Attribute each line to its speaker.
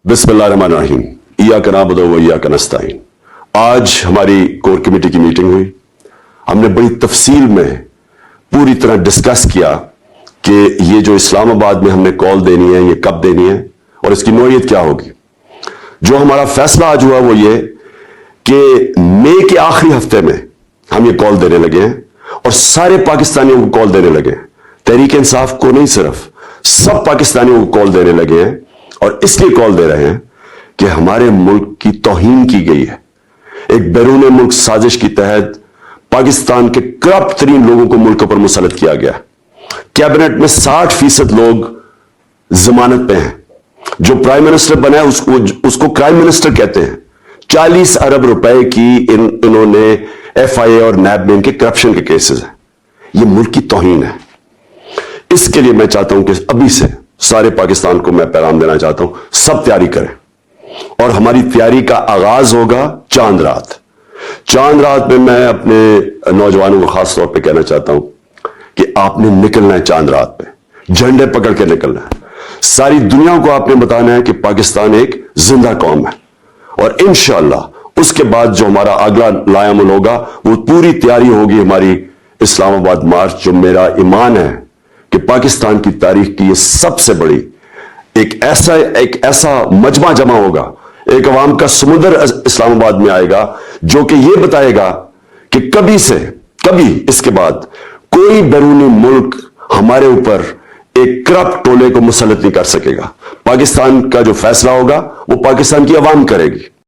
Speaker 1: बिस्मिल्लाहिर्रहमानिर्रहीम, इय्याका नअबुदु व इय्याका नस्तईन। आज हमारी कोर कमेटी की मीटिंग हुई। हमने बड़ी तफसील में पूरी तरह डिस्कस किया कि ये जो इस्लामाबाद में हमने कॉल देनी है ये कब देनी है और इसकी नौयत क्या होगी। जो हमारा फैसला आज हुआ वो ये कि मई के आखिरी हफ्ते में हम ये कॉल देने लगे हैं और सारे पाकिस्तानियों को कॉल देने लगे हैं। तहरीक इंसाफ को नहीं, सिर्फ सब पाकिस्तानियों को कॉल देने लगे हैं और इसलिए कॉल दे रहे हैं कि हमारे मुल्क की तौहीन की गई है। एक बैरून मुल्क साजिश के तहत पाकिस्तान के करप्ट तरीन लोगों को मुल्क पर मुसल्लत किया गया। कैबिनेट में 60% लोग जमानत पे हैं। जो प्राइम मिनिस्टर बना है उसको क्राइम मिनिस्टर कहते हैं। 40 अरब रुपए की इन्होंने FIA और नैब में इनके करप्शन के केसेस हैं। ये मुल्क की तौहीन है। इसके लिए मैं चाहता हूं कि अभी से सारे पाकिस्तान को मैं पैगाम देना चाहता हूं, सब तैयारी करें और हमारी तैयारी का आगाज होगा चांद रात। चांद रात में मैं अपने नौजवानों को खास तौर पे कहना चाहता हूं कि आपने निकलना है चांद रात पे, झंडे पकड़ के निकलना है। सारी दुनिया को आपने बताना है कि पाकिस्तान एक जिंदा कौम है और इंशाअल्लाह उसके बाद जो हमारा अगला लायामुल होगा वो पूरी तैयारी होगी हमारी इस्लामाबाद मार्च। जो मेरा ईमान है कि पाकिस्तान की तारीख की ये सबसे बड़ी एक ऐसा मजमा जमा होगा, एक अवाम का समुद्र इस्लामाबाद में आएगा जो कि ये बताएगा कि कभी इसके बाद कोई बैरूनी मुल्क हमारे ऊपर एक करप्ट टोले को मुसल्लत नहीं कर सकेगा। पाकिस्तान का जो फैसला होगा वो पाकिस्तान की अवाम करेगी।